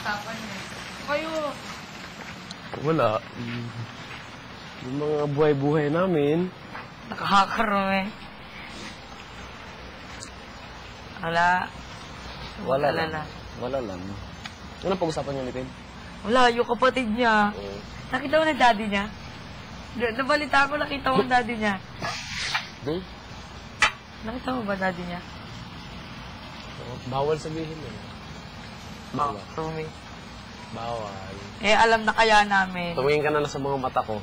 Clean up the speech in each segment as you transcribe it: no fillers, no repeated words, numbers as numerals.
usapan niyo? Kayo. Wala. Yung mga buhay-buhay namin. Nakakaroon eh. Wala. Wala lang. Wala lang. Ano pag-usapan niyo ni Tim? Wala, yung kapatid niya. Nakita mo na daddy niya? Nabalita ko, nakita mo ang daddy niya. Hmm? Nakita mo ba daddy niya? Bawal sabihin yun. Bawal. Tumi. Bawal. Eh, alam na kaya namin. Tumingin ka na sa mga mata ko.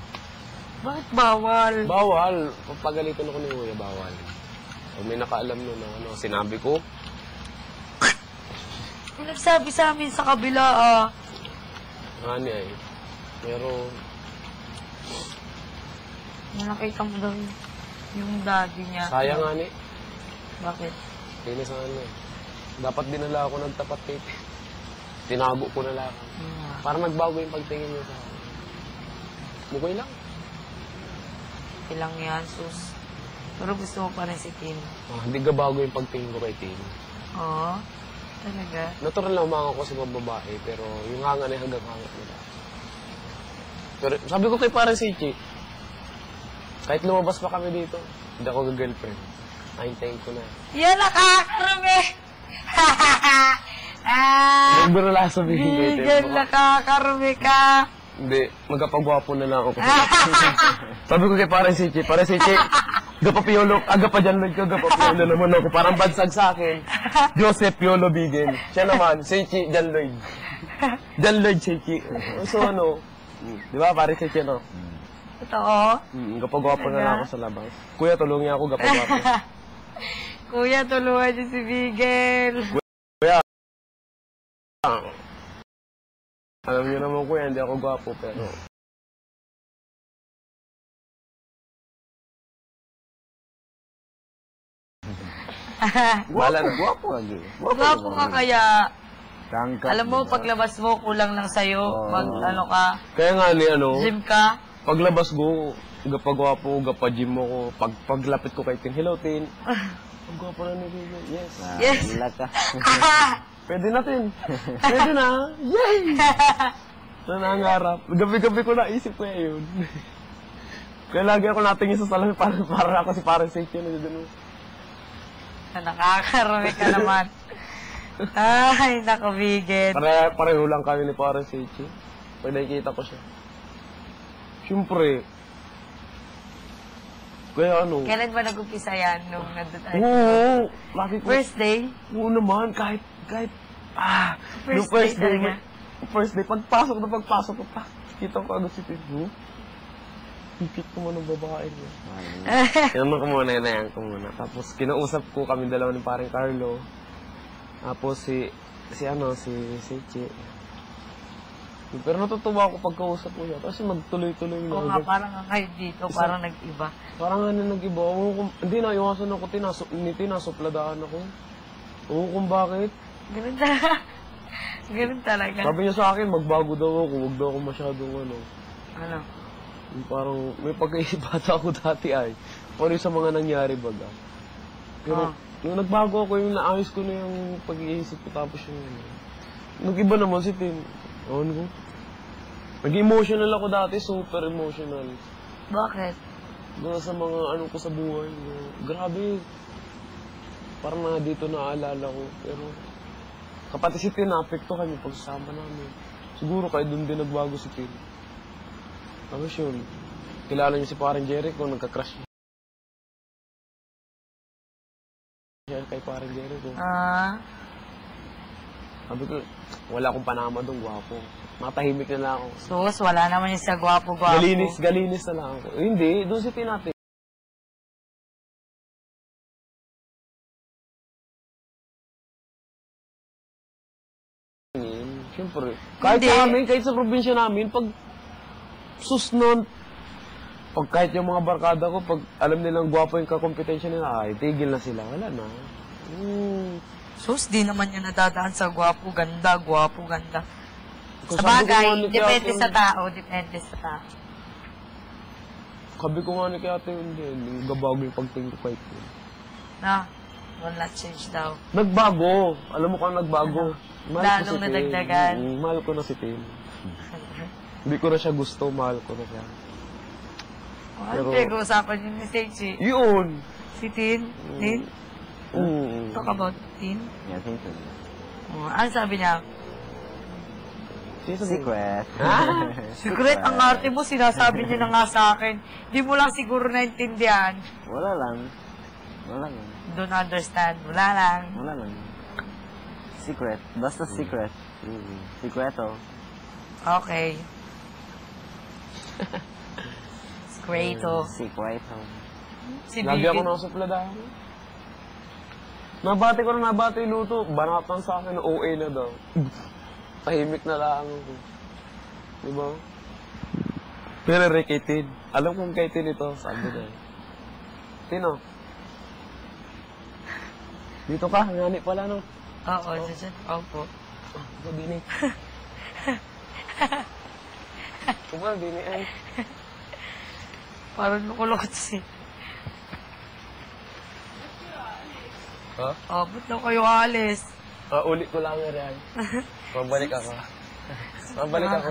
Bakit bawal? Bawal. Pagalitan ako ni Kuya, bawal. Kung may nakaalam nun na ano, sinabi ko. Nagsabi sa amin sa kabila, Ano ay. Pero, nakita mo daw yung daddy niya. sayang nga ni. Bakit? Tinis na ano eh. Dapat dinala ako ng tapat tape. Tinago ko na lang. Parang nagbago yung pagtingin niya sa akin. Mukoy lang. Ilang yan, sus. Pero gusto mo pa rin si Tim. Hindi ka bago yung pagtingin ko kay Tim. Oo. Talaga. Natural lang umanga ko sa mga babae, pero yung hanga na hanggang hanga nila. Pero sabi ko kay parang si Chi, kahit lumabas pa kami dito, hindi ako girlfriend. Nahintayin ko na. Yan, nakakarami! Huwag mo na lang sabihin ko ito. Yan, nakakarami ka! Hindi, magkapagwapo na lang ako. Sabi ko kay parang si Chi, gapa-piolo, gapa-janlod ko, gapa-piolo naman ako. Parang bansag sa akin. Joseph Piolo Bigel. Siya naman, si Chi, Janlod. Janlod, si Chi. So ano, di ba, parang si Chi, no? Totoo? Gapa-gwapo na lang ako sa labas. Kuya, tulungi ako, gapa-gwapo. Kuya, tulungan niyo si Bigel. Kuya, alam niyo naman kuya, hindi ako gwapo, pero... Wala na. Guwapo lagi. Gwapo ka kaya. Tangkap. Alam mo, paglabas mo, kulang lang sa'yo. Ano ka, Kaya nga ni, ano, gym ka. paglabas ko, gapa-gwapo, gapa-gym ako, paglapit ko kay Tin, hello Tin. Ang gwapo na ni Bigel. Yes. Yes. Wala ka. Pwede na Tin. Pwede na. Yay! Nanangarap. Gabi-gabi ko naisip ko yun. Kaya lagi ako natingin sa salamin para ako si parang Seiko na gano'n. Nakakarami ka naman. Ay, naku, Bigel. Pareho lang kami ni parang Seiko. Pag nakikita ko siya. Siyempre. Kaya ano? Kailan ba nag-umpisa yan nung nandun tayo? Oo. Lagi ko. First day? Oo naman. Kahit, nung First day talaga? First day, pagpasok ko pa. Kita ko agad si Tim. Hipit ko man ng babae niya. Yan ko muna, inayan ko muna. Tapos kinausap ko kami dalawa ni parang Carlo. Tapos si Chi. Pero natutuwa ako pagkausap ko siya. Kasi magtuloy-tuloy na. Oo nga, parang ang kayo dito, parang nag-iba. Parang nag-iba. Hindi na, iwasan ako. Tinasupladaan ako. Oo kung bakit. Ganun talaga. Ganun talaga. Sabi niya sa akin, magbago daw ako. Huwag daw ako masyadong Ano? Parang may pagkaisipata ako dati ay. Ano sa mga nangyari baga. Pero nung nagbago ako, yung naayos ko na yung pag-iisip ko tapos yung nag-iba naman si Tim. Ano ko? Nag-emotional ako dati, super emotional. Bakit? Doon sa mga ano ko sa buhay. Grabe. Parang na dito naaalala ko. Pero kapati si Tim, na-apekto kami pagsasama namin. Siguro kahit doon din nagbago si Tim. Tapos yun, kilala niyo si parang Jericho, nagka-crush siya kay parang Jericho. Sabi ko, wala akong panama doon, gwapo. Matahimik na lang ako. Sus, wala naman yung sa gwapo-gwapo. Galinis na lang ako. Hindi, doon si Tinate. Siyempre, kahit sa probinsya namin, pag susnon, pag kahit yung mga barkada ko, pag alam nilang gwapo yung kakompetensya nila, ay, tigil na sila. Wala na. Sus, di naman yun nadadaan sa gwapo, ganda. Kung Sa bagay, depende sa tao. Sabi ko nga ni kaya ate, hindi gabago yung pagtingin ko kahit yun. Na, Will not change daw. Nagbago. Alam mo kung nagbago. Mahal ko Lalong si Tin. nadagdagan. Mahal ko na si Tin. Hindi ko na siya gusto, mahal ko na siya. Ano Pero- pinag-uusapan yun ni Seichi? Yun! Si Tin? Tin? Talk about Tin? Yeah, thank you. Ano sabi niya? Secret. Secret, ang arte mo, sinasabi niya na nga sa akin. Di mo lang siguro naintindihan. Wala lang. Wala lang. Don't understand. Wala lang. Wala lang. Secret. Basta secret. Secreto. Okay. Secreto. Secreto. Si Lagi ako Bibi. nasa pladahan. Nabati ko na nabati yung luto. Banatan sa akin, OA na daw. Tahimik na lang ako. Diba? Pero kay Tin. Alam kong kay Tin ito. Sabi na. Tino. Dito ka, ngani pala no. Oo, dyan. Opo. Sabi ni. Kumang, dini ay. Parang nakulot si. Ha? Oh, ba't na kayo alis? Uli ko lang yan. Mabalik ako. Mabalik ako.